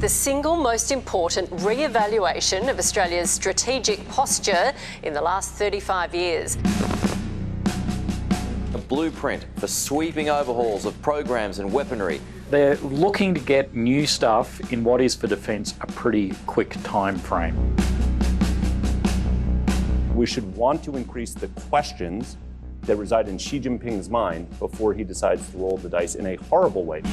the single most important re-evaluation of Australia's strategic posture in the last 35 years. A blueprint for sweeping overhauls of programs and weaponry. They're looking to get new stuff in what is for defence a pretty quick time frame. We should want to increase the questions that reside in Xi Jinping's mind before he decides to roll the dice in a horrible way.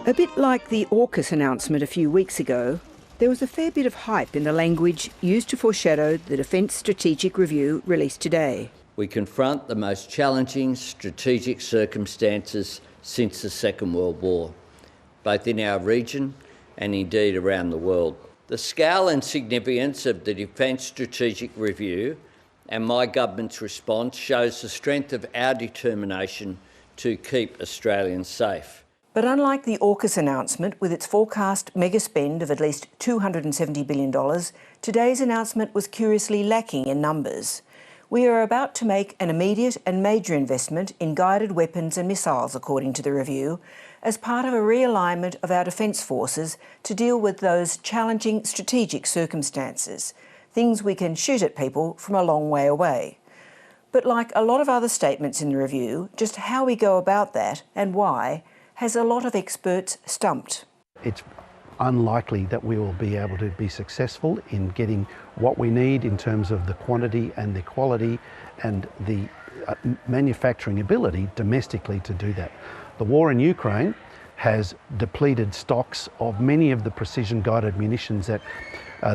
A bit like the AUKUS announcement a few weeks ago, there was a fair bit of hype in the language used to foreshadow the Defence Strategic Review released today. We confront the most challenging strategic circumstances since the Second World War, both in our region and indeed around the world. The scale and significance of the Defence Strategic Review and my government's response shows the strength of our determination to keep Australians safe. But unlike the AUKUS announcement with its forecast mega spend of at least $270 billion, today's announcement was curiously lacking in numbers. We are about to make an immediate and major investment in guided weapons and missiles, according to the review, as part of a realignment of our defence forces to deal with those challenging strategic circumstances, things we can shoot at people from a long way away. But like a lot of other statements in the review, just how we go about that and why has a lot of experts stumped. It's unlikely that we will be able to be successful in getting what we need in terms of the quantity and the quality and the manufacturing ability domestically to do that. The war in Ukraine has depleted stocks of many of the precision-guided munitions that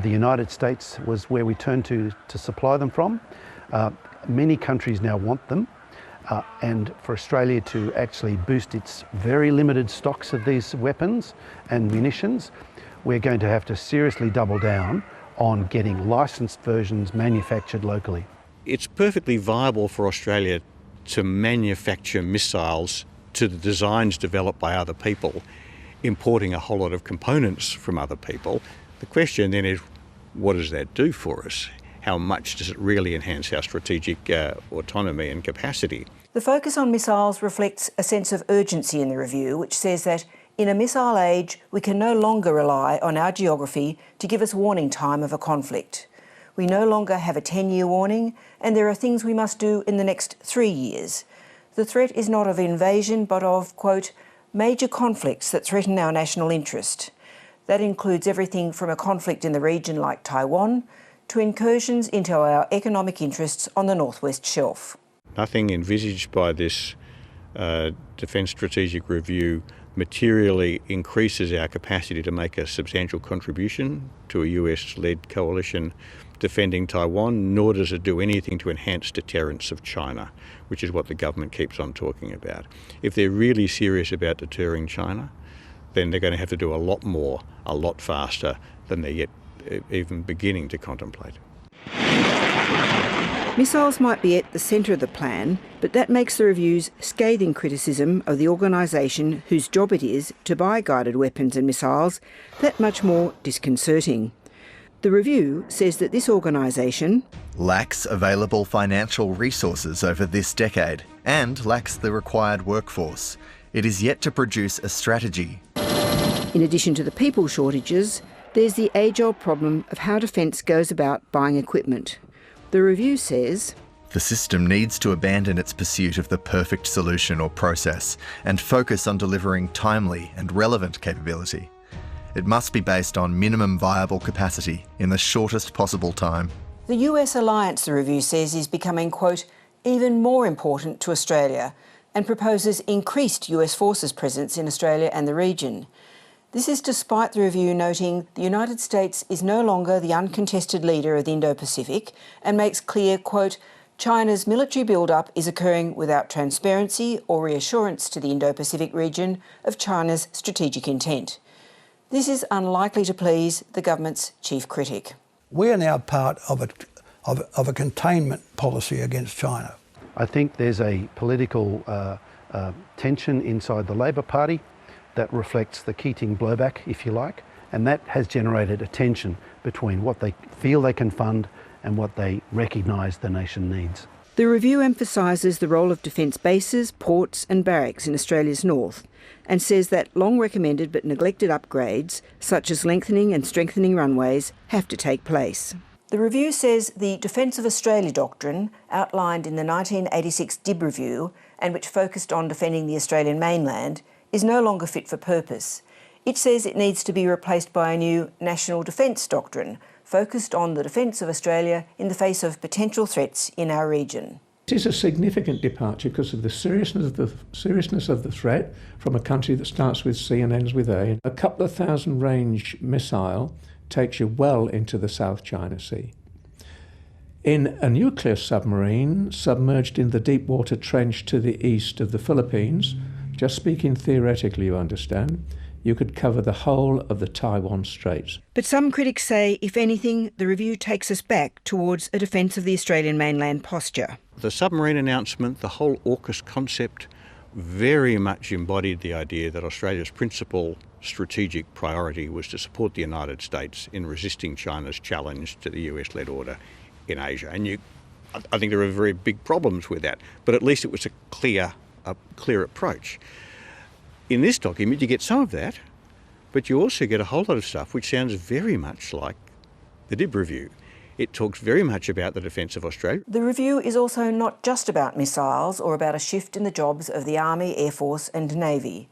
the United States was where we turned to supply them from. Many countries now want them, and for Australia to actually boost its very limited stocks of these weapons and munitions, we're going to have to seriously double down on getting licensed versions manufactured locally. It's perfectly viable for Australia to manufacture missiles to the designs developed by other people, importing a whole lot of components from other people. The question then is, what does that do for us? How much does it really enhance our strategic autonomy and capacity? The focus on missiles reflects a sense of urgency in the review, which says that in a missile age, we can no longer rely on our geography to give us warning time of a conflict. We no longer have a 10-year warning, and there are things we must do in the next 3 years. The threat is not of invasion, but of, quote, major conflicts that threaten our national interest. That includes everything from a conflict in the region like Taiwan to incursions into our economic interests on the Northwest Shelf. Nothing envisaged by this Defence Strategic Review materially increases our capacity to make a substantial contribution to a US-led coalition defending Taiwan, nor does it do anything to enhance deterrence of China, which is what the government keeps on talking about. If they're really serious about deterring China, then they're going to have to do a lot more, a lot faster than they're yet even beginning to contemplate. Missiles might be at the centre of the plan, but that makes the review's scathing criticism of the organisation whose job it is to buy guided weapons and missiles that much more disconcerting. The review says that this organisation lacks available financial resources over this decade and lacks the required workforce. It is yet to produce a strategy. In addition to the people shortages, there's the age-old problem of how defence goes about buying equipment. The review says the system needs to abandon its pursuit of the perfect solution or process and focus on delivering timely and relevant capability. It must be based on minimum viable capacity in the shortest possible time. The US alliance, the review says, is becoming, quote, even more important to Australia and proposes increased US forces presence in Australia and the region. This is despite the review noting the United States is no longer the uncontested leader of the Indo-Pacific and makes clear, quote, China's military build-up is occurring without transparency or reassurance to the Indo-Pacific region of China's strategic intent. This is unlikely to please the government's chief critic. We are now part of a containment policy against China. I think there's a political tension inside the Labor Party that reflects the Keating blowback, if you like, and that has generated a tension between what they feel they can fund and what they recognise the nation needs. The review emphasises the role of defence bases, ports and barracks in Australia's north, and says that long recommended but neglected upgrades, such as lengthening and strengthening runways, have to take place. The review says the Defence of Australia doctrine, outlined in the 1986 DIB review and which focused on defending the Australian mainland, is no longer fit for purpose. It says it needs to be replaced by a new National Defence doctrine, focused on the defence of Australia in the face of potential threats in our region. It is a significant departure because of the seriousness of the threat from a country that starts with C and ends with A. A couple of thousand range missile takes you well into the South China Sea. In a nuclear submarine submerged in the deep water trench to the east of the Philippines, just speaking theoretically, you understand, you could cover the whole of the Taiwan Straits. But some critics say, if anything, the review takes us back towards a defence of the Australian mainland posture. The submarine announcement, the whole AUKUS concept, very much embodied the idea that Australia's principal strategic priority was to support the United States in resisting China's challenge to the US-led order in Asia. And I think there are very big problems with that, but at least it was a clear approach. In this document, you get some of that, but you also get a whole lot of stuff which sounds very much like the DIB review. It talks very much about the defence of Australia. The review is also not just about missiles or about a shift in the jobs of the Army, Air Force and Navy.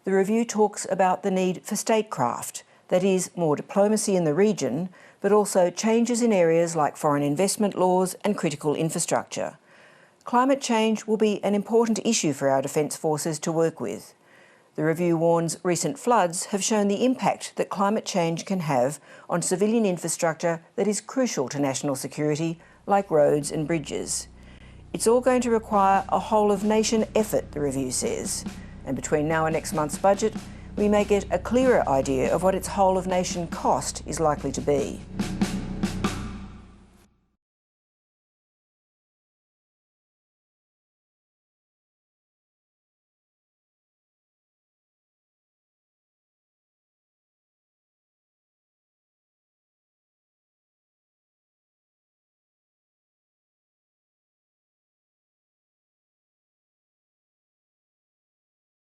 The review talks about the need for statecraft, that is, more diplomacy in the region, but also changes in areas like foreign investment laws and critical infrastructure. Climate change will be an important issue for our defence forces to work with. The review warns recent floods have shown the impact that climate change can have on civilian infrastructure that is crucial to national security, like roads and bridges. It's all going to require a whole-of-nation effort, the review says, and between now and next month's budget, we may get a clearer idea of what its whole-of-nation cost is likely to be.